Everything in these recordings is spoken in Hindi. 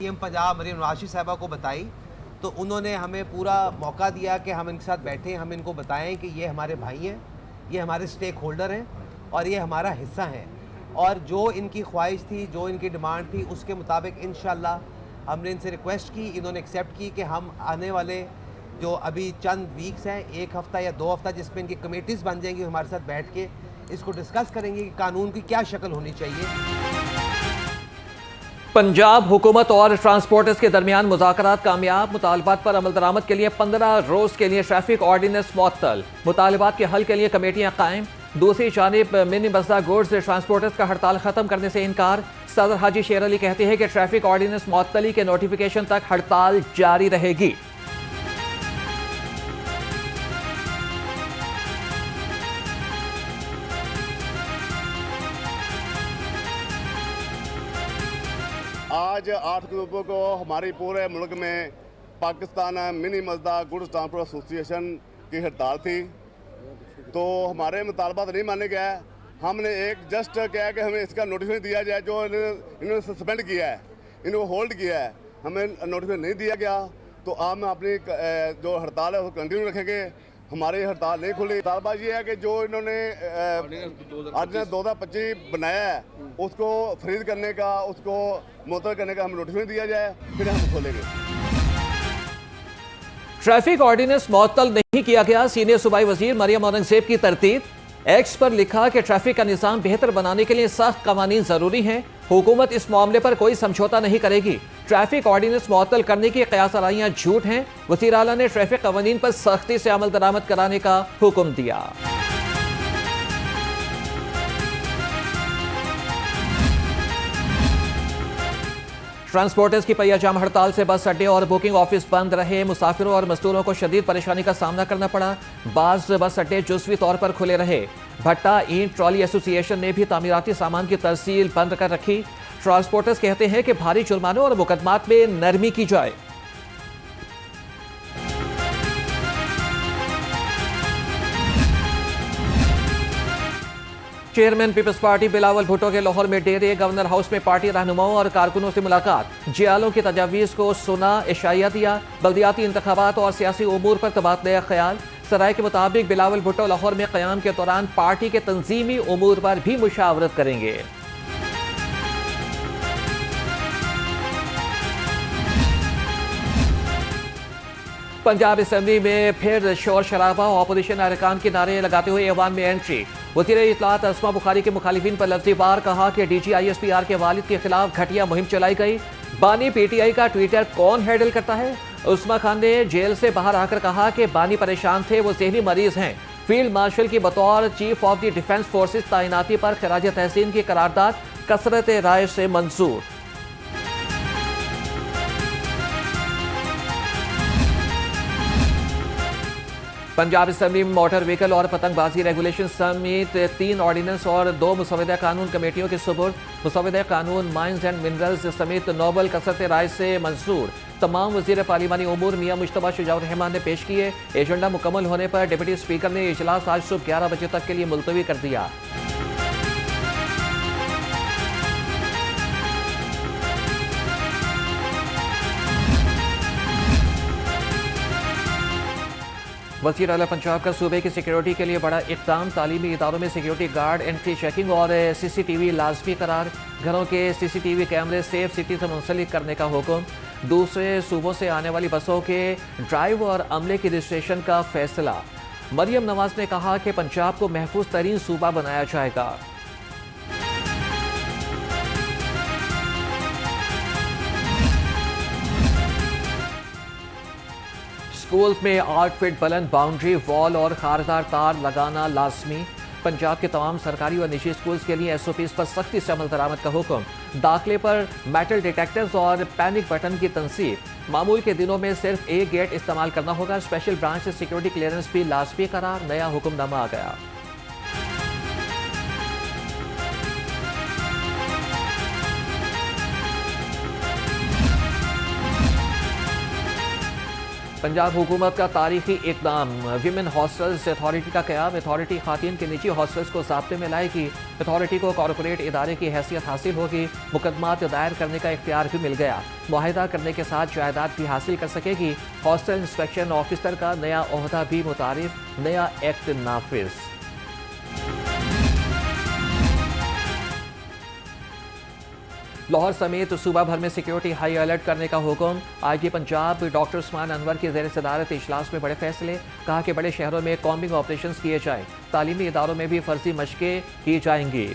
सीएम पंजाब मरीम नवाज साहबा को बताई तो उन्होंने हमें पूरा मौका दिया कि हम इनके साथ बैठें, हम इनको बताएं कि ये हमारे भाई हैं, ये हमारे स्टेक होल्डर हैं और ये हमारा हिस्सा हैं, और जो इनकी ख्वाहिश थी, जो इनकी डिमांड थी, उसके मुताबिक इंशाल्लाह हमने इनसे रिक्वेस्ट की, इन्होंने एक्सेप्ट की कि हम आने वाले जो अभी चंद वीक्स हैं, 1 हफ़्ता या 2 हफ़्ता, जिसमें इनकी कमेटीज़ बन जाएंगी, हमारे साथ बैठ के इसको डिस्कस करेंगे कि कानून की क्या शक्ल होनी चाहिए। पंजाब हुकूमत और ट्रांसपोर्टर्स के दरमियान मुज़ाकरात कामयाब। मुतालबात पर अमल दरामद के लिए 15 रोज़ के लिए ट्रैफिक ऑर्डिनेंस मुअत्तल। मुतालबात के हल के लिए कमेटियां कायम। दूसरी जानिब मिनी बस्ता गुड्स ट्रांसपोर्टर्स का हड़ताल खत्म करने से इनकार। सदर हाजी शेर अली कहते हैं कि ट्रैफिक ऑर्डिनेंस मुअत्तली के नोटिफिकेशन तक हड़ताल जारी रहेगी। आज 8 अक्टूबर को हमारी पूरे मुल्क में Pakistan mini मजदा goods transport association की हड़ताल थी, तो हमारे मुतालबात नहीं माने गया है। हमने एक जस्ट क्या है कि हमें इसका नोटिफिकेशन दिया जाए, जो इन्होंने सस्पेंड किया है, इन्होंने होल्ड किया है, हमें नोटिफिकेशन नहीं दिया गया, तो आप हम अपनी जो हड़ताल है उसको कंटिन्यू रखेंगे। हमारी हड़ताल नहीं खुली। हड़तालबाज ये है कि जो इन्होंने ऑर्डिनेंस 2025 बनाया है उसको फ्रीज करने का, उसको मुअत्तल करने का हमें नोटिफिकेशन दिया जाए, फिर हम खोलेंगे। ट्रैफिक ऑर्डिनेंस मुअत्तल नहीं किया गया, सीनियर सूबाई वजीर मरियम औरंगजेब की तरतीब। एक्स पर लिखा कि ट्रैफिक का निज़ाम बेहतर बनाने के लिए सख्त कवानीन जरूरी हैं। हुकूमत इस मामले पर कोई समझौता नहीं करेगी। ट्रैफिक ऑर्डिनेंस मुअत्तल करने की कयास आराइयां झूठ हैं। वज़ीर आला ने ट्रैफिक कवानीन पर सख्ती से अमल दरामद कराने का हुक्म दिया। ट्रांसपोर्टर्स की पहिया-जाम हड़ताल से बस अड्डे और बुकिंग ऑफिस बंद रहे। मुसाफिरों और मजदूरों को शदीद परेशानी का सामना करना पड़ा। बाज़ बस अड्डे जुज़वी तौर पर खुले रहे। भट्टा ईंट ट्रॉली एसोसिएशन ने भी तामीराती सामान की तरसील बंद कर रखी। ट्रांसपोर्टर्स कहते हैं कि भारी जुर्मानों और मुकदमात में नरमी की जाए। Chairman Peoples Party Bilawal Bhutto के लाहौर में डेरे। गवर्नर हाउस में पार्टी रहनुमाओं और कारकुनों से मुलाकात। जियालों की तजावीज़ को सुना, इशाया दिया। बल्दियाती इंतखाबात और सियासी उमूर पर तबादला ख्याल। सराय के मुताबिक बिलावल भुट्टो लाहौर में क़याम के दौरान पार्टी के तंजीमी उमूर पर भी मुशावरत करेंगे। पंजाब असेंबली में फिर शोर शराबा। ऑपोजिशन अरकान के नारे लगाते हुए ऐवान में एंट्री। वज़ीर इत्तलात अस्मा बुखारी के मुखालिफिन पर लफ्ज़ी वार। कहा कि DGISPR के वालिद के खिलाफ घटिया मुहिम चलाई गई। बानी PTI का ट्विटर कौन हैंडल करता है? उस्मा खान ने जेल से बाहर आकर कहा कि बानी परेशान थे, वो ज़हनी मरीज हैं। फील्ड मार्शल की बतौर chief of the defence forces तैनाती पर खराज तहसीन की करारदाद कसरत राय से मंजूर। पंजाब असेंबली में मोटर व्हीकल और पतंगबाजी रेगुलेशन समेत 3 ऑर्डिनेंस और 2 मुसवदा कानून कमेटियों के सुपुर्द। मुसवदा कानून माइंस एंड मिनरल्स समेत नोबल कसरत राय से मंजूर। तमाम वजीर पार्लिमानी उमूर मियां मुश्तबा शुजाउर रहमान ने पेश किए। एजेंडा मुकम्मल होने पर डिप्टी स्पीकर ने इजलास आज सुबह 11 बजे तक के लिए मुलतवी कर दिया। वज़ीर आला पंजाब का सूबे की सिक्योरिटी के लिए बड़ा इक़दाम। तालीमी इदारों में सिक्योरिटी गार्ड, एंट्री चेकिंग और CCTV लाजमी करार। घरों के CCTV कैमरे सेफ सिटी से मुंसलिक करने का हुक्म। दूसरे सूबों से आने वाली बसों के ड्राइव और अमले की रजिस्ट्रेशन का फैसला। मरियम नवाज ने कहा कि पंजाब को महफूज तरीन सूबा बनाया जाएगा। स्कूल्स में 8 फीट बुलंद बाउंड्री वॉल और खारदार तार लगाना लाजमी। पंजाब के तमाम सरकारी और निजी स्कूल्स के लिए SOPs पर सख्ती से अमल दरामद का हुक्म। दाखिले पर मेटल डिटेक्टर्स और पैनिक बटन की तनसीब। मामूल के दिनों में सिर्फ एक गेट इस्तेमाल करना होगा। स्पेशल ब्रांच से सिक्योरिटी क्लियरेंस भी लाजमी करार। नया हुक्मनामा आ गया। पंजाब हुकूमत का तारीखी इकदाम, विमेन हॉस्टल्स अथॉरिटी का क़याम। अथॉरिटी खातन के निजी हॉस्टल्स को ज़ाब्ते में लाएगी। अथॉरिटी को कॉरपोरेट इदारे की हैसियत हासिल होगी। मुकदमात दायर करने का इख्तियार भी मिल गया। मुआहिदा करने के साथ जायदाद भी हासिल कर सकेगी। हॉस्टल इंस्पेक्शन ऑफिसर का नया ओहदा भी मुतारिफ, नया एक्ट नाफिज। लाहौर समेत सूबा भर में सिक्योरिटी हाई अलर्ट करने का हुक्म। आईजी पंजाब डॉक्टर उस्मान अनवर की ज़ेर सदारत इजलास में बड़े फैसले। कहा कि बड़े शहरों में कॉम्बिंग ऑपरेशन किए जाएं। तालीमी इदारों में भी फर्जी मशकें की जाएंगी।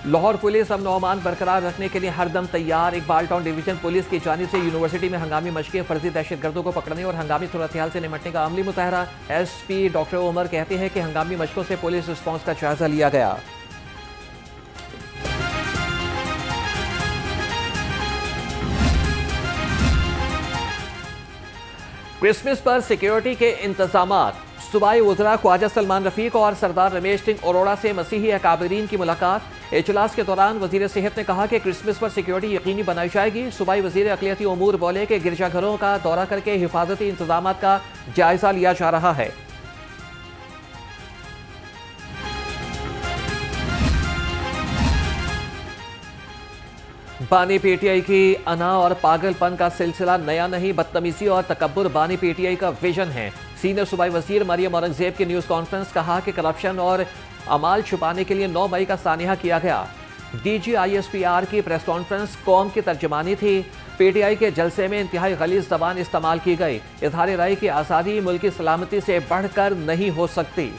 लाहौर पुलिस अमन अमान बरकरार रखने के लिए हरदम तैयार। इकबाल टाउन डिवीजन पुलिस की जानिब से यूनिवर्सिटी में हंगामी मशकें, फर्जी दहशतगर्दों को पकड़ने और हंगामी सूरत-ए-हाल से निपटने का अमली मुताहरा। एसपी डॉक्टर उमर कहते हैं कि हंगामी मशकों से पुलिस रिस्पॉन्स का जायजा लिया गया। क्रिसमस पर सिक्योरिटी के इंतजामात। सूबाई वज़रा ख्वाजा सलमान रफीक और सरदार रमेश सिंह अरोड़ा से मसीही अकाबरीन की मुलाकात। इजलास के दौरान वजीर सेहत ने कहा कि क्रिसमस पर सिक्योरिटी यकीनी बनाई जाएगी। सूबाई वजीर अक़लियती उमूर बोले कि गिरजाघरों का दौरा करके हिफाजती इंतजाम का जायजा लिया जा रहा है। बानी पीटीआई की अना और पागलपन का सिलसिला नया नहीं, बदतमीजी और तकब्बुर बानी पीटीआई का विजन है। सीनियर सूबाई वजीर मरियम औरंगजेब की न्यूज़ कॉन्फ्रेंस। कहा कि करप्शन और अमाल छुपाने के लिए 9 मई का सानिया किया गया। DGISPR की प्रेस कॉन्फ्रेंस कौम की तर्जमानी थी। पीटीआई के जलसे में इंतहाई गलीज जबान इस्तेमाल की गई। इजहार राय की आज़ादी मुल्क की सलामती से बढ़कर नहीं हो सकती।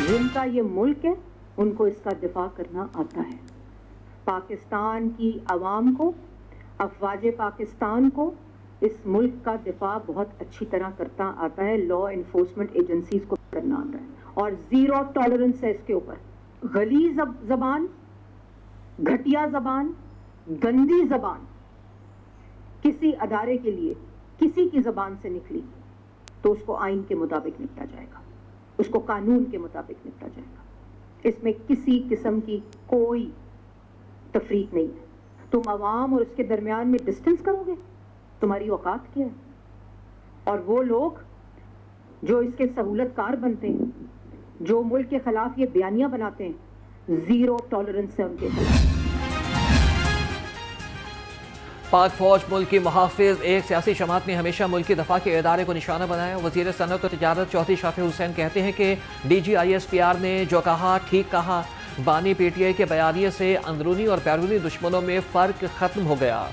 जिनका ये मुल्क है उनको इसका दिफा करना आता है। पाकिस्तान की आवाम को, अफवाज पाकिस्तान को इस मुल्क का दिफा बहुत अच्छी तरह करता आता है। लॉ इन्फोर्समेंट एजेंसीज को करना आता है और ज़ीरो टॉलरेंस है इसके ऊपर। गलीज ज़बान, घटिया ज़बान, गंदी ज़बान किसी अदारे के लिए किसी की ज़बान से निकली तो उसको आइन के मुताबिक निपटा जाएगा, उसको कानून के मुताबिक निपटा जाएगा। इसमें किसी किस्म की कोई तफरीक नहीं है। तुम आवाम और उसके दरमियान में डिस्टेंस करोगे, तुम्हारी औकात क्या है? और वो लोग जो इसके सहूलतकार बनते हैं, जो मुल्क के खिलाफ ये बयानियां बनाते हैं, ज़ीरो टॉलरेंस है उनके खिलाफ। पाक फौज मुल्क की मुहाफिज। एक सियासी जमात ने हमेशा मुल्क की दफा के इदारे को निशाना बनाया। वजीर सनअत और तिजारत चौधरी शाफी हुसैन कहते हैं कि DGISPR ने जो कहा ठीक कहा। बानी पीटीआई के बयानिए से अंदरूनी और बैरूनी दुश्मनों में फ़र्क ख़त्म हो गया।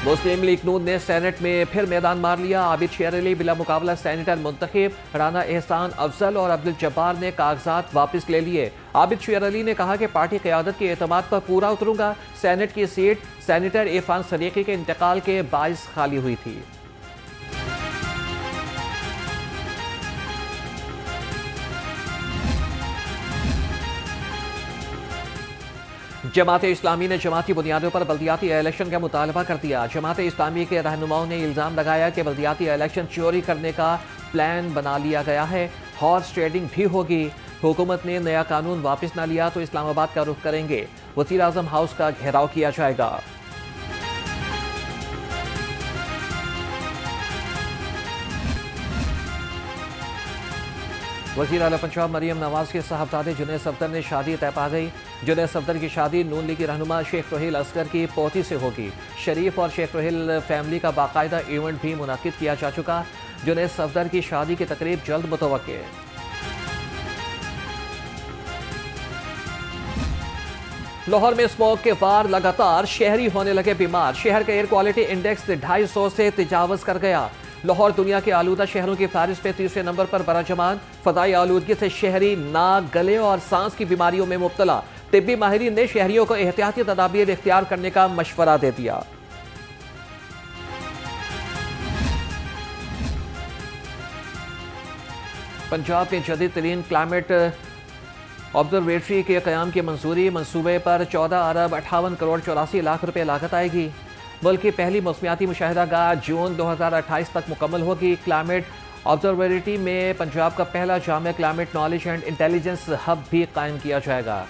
मुस्लिम लीग नून ने सेनेट में फिर मैदान मार लिया। आबिद शेर अली बिला मुकाबला सेनेटर मुंतखब। राना एहसान अफजल और अब्दुल जब्बार ने कागजात वापस ले लिए। आबिद शेर अली ने कहा कि पार्टी क़यादत के एतमाद पर पूरा उतरूंगा। सेनेट की सीट सेनेटर इरफान सदीकी के इंतकाल के बाइस खाली हुई थी। जमात इस्लामी ने जमाती बुनियादों पर बल्दियाती इलेक्शन का मुतालबा कर दिया। जमात इस्लामी के रहनुमाओं ने इल्ज़ाम लगाया कि बल्दियाती इलेक्शन चोरी करने का प्लान बना लिया गया है। हॉर्स ट्रेडिंग भी होगी। हुकूमत ने नया कानून वापस न लिया तो इस्लामाबाद का रुख करेंगे। वज़ीर आज़म हाउस का घेराव किया जाएगा। वज़ीर आला पंजाब मरियम नवाज के साहबजादे जुनैद सफदर ने शादी तय पा गई। जुनैद सफदर की शादी नून लीग की रहनुमा शेख रोहिल असगर की पोती से होगी। शरीफ और शेख रोहिल फैमिली का बाकायदा इवेंट भी मुनाकिद किया जा चुका। जुनैद सफदर की शादी की तकरीब जल्द मुतवक्के। लाहौर में स्मोक के वार लगातार, शहरी होने लगे बीमार। शहर का एयर क्वालिटी इंडेक्स 250 से तजावज कर गया। लाहौर दुनिया के आलूदा शहरों की फहरिस्त में 3रे नंबर पर बराजमान। फदाई आलूदगी से शहरी नाक, गले और सांस की बीमारियों में मुब्तला। तिब्बी माहिरीन ने शहरियों को एहतियाती तदाबीर इख्तियार करने का मशवरा दे दिया। पंजाब में जदीद तरीन क्लाइमेट ऑब्जर्वेटरी के क़याम की मंजूरी। मंसूबे पर 14 अरब 58 करोड़ 84 लाख रुपए लागत आएगी। मुल्क की पहली मौसमियाती मुशाहिदागाह जून 2028 तक मुकम्मल होगी। क्लाइमेट ऑब्जर्वेटरी में पंजाब का पहला जामे climate knowledge and intelligence hub भी कायम किया जाएगा।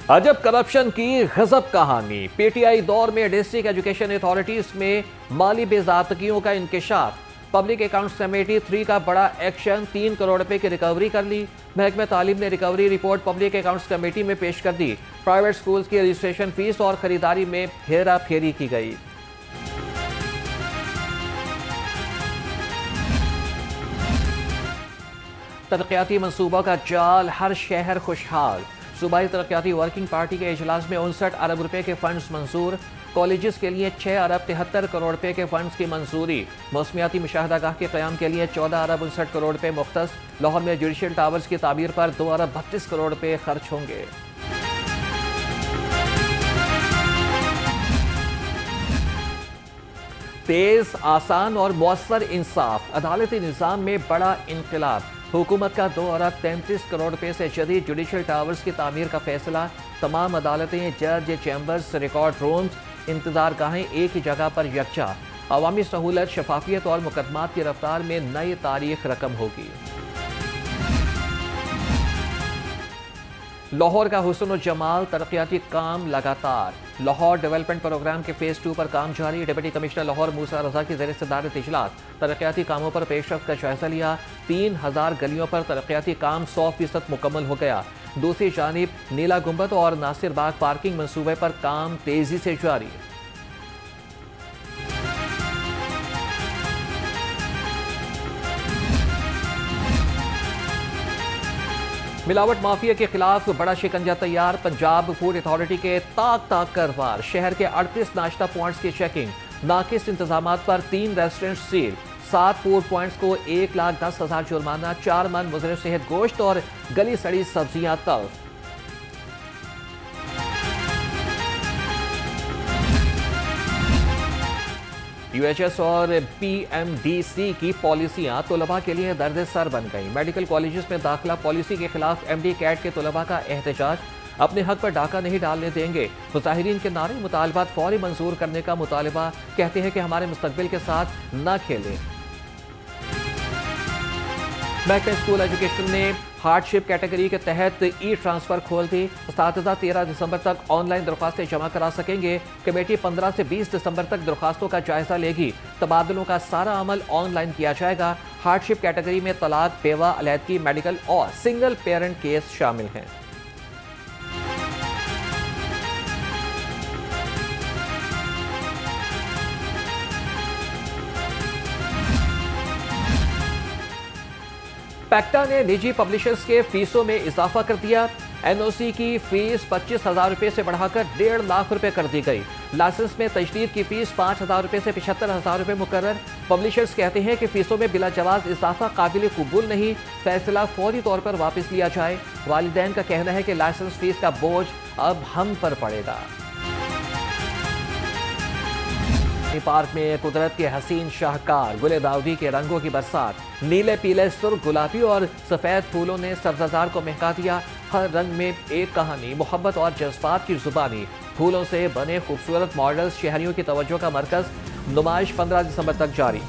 अजब करप्शन की गजब कहानी। पीटीआई दौर में डिस्ट्रिक्ट एजुकेशन अथॉरिटीज में माली बेज़ाब्तगियों का इंकशाफ। पब्लिक अकाउंट्स कमेटी 3 का बड़ा एक्शन, 3 करोड़ रुपए की रिकवरी कर ली। महकमा तालीम ने recovery report public accounts committee में पेश कर दी। प्राइवेट स्कूल्स की रजिस्ट्रेशन फीस और खरीदारी में हेरा फेरी की गई। तरक्याती मंसूबों का जाल, हर शहर खुशहाल। सूबाई तरक्याती वर्किंग पार्टी के इजलास में 59 अरब रुपए के फंड्स मंजूर। कॉलेजेस के लिए 6 अरब 73 करोड़ रुपए के फंड्स की मंजूरी। मौसमियाती मुशाहिदागाह के क़याम के लिए 14 अरब 59 करोड़ रुपए मुख्तस। लाहौर में जुडिशल टावर्स की तामीर पर 2 अरब 32 करोड़ रुपए खर्च होंगे। तेज, आसान और मौसर इंसाफ, अदालती निज़ाम में बड़ा इनकलाब। हुकूमत का 2 अरब 33 करोड़ रुपए से जदीद जुडिशल टावर्स की तामीर का फैसला। तमाम अदालतें, जज चैम्बर्स, रिकॉर्ड रूम्स, इंतजार गाहें एक ही जगह पर यकजा। अवामी सहूलत, शफाफियत और मुकदमात की रफ्तार में नई तारीख रकम होगी। लाहौर का हुस्न और जमाल, तरक्याती काम लगातार। लाहौर डेवलपमेंट प्रोग्राम के फेज 2 पर काम जारी। डिप्टी कमिश्नर लाहौर मूसा रजा की ज़ेर सदारत इजलास। तरक्याती कामों पर पेशरफ्त का जायजा लिया। 3000 गलियों पर तरक्याती काम 100% मुकम्मल हो गया। दूसरी जानिब नीला गुंबद और नासिर बाग पार्किंग मंसूबे पर काम तेजी से जारी। मिलावट माफिया के खिलाफ बड़ा शिकंजा तैयार। पंजाब फूड अथॉरिटी के ताक ताक करवार। शहर के 38 नाश्ता पॉइंट्स की चेकिंग। नाकिस इंतजामात पर 3 रेस्टोरेंट सील। 7 फूड पॉइंट्स को 1,10,000 जुर्माना। 4 मन मुजरिम सेहत गोश्त और गली सड़ी सब्जियां तल्फ। यूएचएस और पीएमडीसी की पॉलिसियां तलबा के लिए दर्द सर बन गई। मेडिकल कॉलेजेस में दाखिला पॉलिसी के खिलाफ एमडी कैट के तलबा का एहतजाज। अपने हक पर डाका नहीं डालने देंगे। मुजाहिरीन के नारे, मुतालबात फौरी मंजूर करने का मुतालबा। कहते हैं कि हमारे मुस्तकबिल के साथ न खेलें। महकमा स्कूल एजुकेशन ने हार्डशिप कैटेगरी के तहत ई ट्रांसफर खोल दी। उस्ताद 13 दिसंबर तक ऑनलाइन दरख्वास्तें जमा करा सकेंगे। कमेटी 15 से 20 दिसंबर तक दरख्वास्तों का जायजा लेगी। तबादलों का सारा अमल ऑनलाइन किया जाएगा। हार्डशिप कैटेगरी में तलाक, बेवा, अलहदगी, मेडिकल और सिंगल पेरेंट केस शामिल हैं। पैक्टा ने निजी पब्लिशर्स के फीसों में इजाफा कर दिया। एनओसी की फीस 25,000 रुपए से बढ़ाकर 1.5 लाख रुपए कर दी गई। लाइसेंस में तजदीद की फीस 5,000 रुपए से 75,000 रुपए मुकर्रर। पब्लिशर्स कहते हैं कि फीसों में बिला जवाज इजाफा काबिल कबूल नहीं। फैसला फौरी तौर पर वापस लिया जाए। वालिदैन का कहना है कि लाइसेंस फीस का बोझ अब हम पर पड़ेगा। पार्क में कुदरत के हसीन शाहकार, गुले दाऊदी के रंगों की बरसात। नीले, पीले, सुर्ख, गुलाबी और सफेद फूलों ने सब्ज़ार को महका दिया। हर रंग में एक कहानी, मोहब्बत और जज्बात की जुबानी। फूलों से बने खूबसूरत मॉडल्स शहरियों की तवज्जो का मरकज। नुमाइश 15 दिसंबर तक जारी।